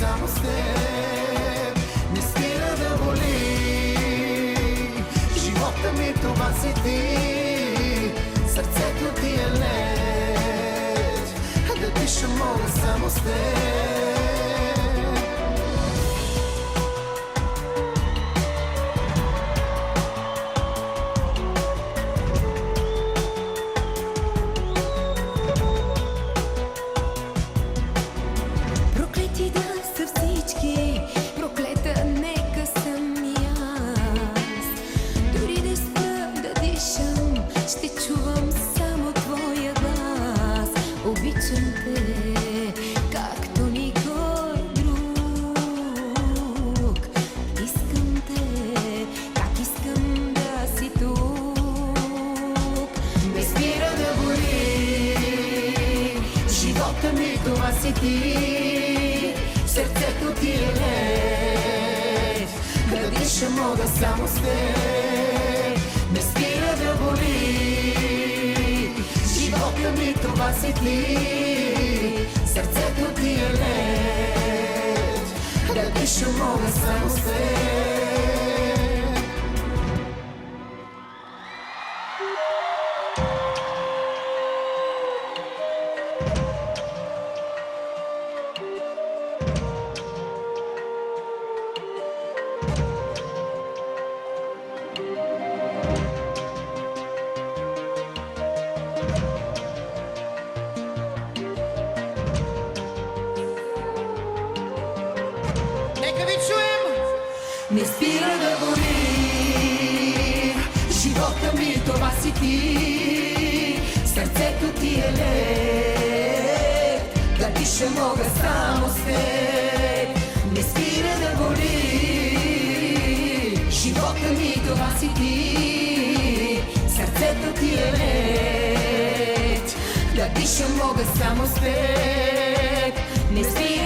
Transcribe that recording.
Само с теб не спира да боли. Живота ми това си ти, сърцето ти е лед. Да диша мога само с теб. Обичам те, както никой друг. Искам те, как искам да си тук. Не спира да боли. Живота ми това си ти, сърцето ти е лед. Да диша мога само с теб. Не спира да боли. Живота ми това си ти, сърцето ти е лед. Да диша мога само с теб. Не спира да боли. Живота ми това си ти, сърцето ти е лед. Да диша мога само с теб. Не спира да боли. Живота ми това си ти, сърцето ти е лед. Да диша мога само с теб. Не спира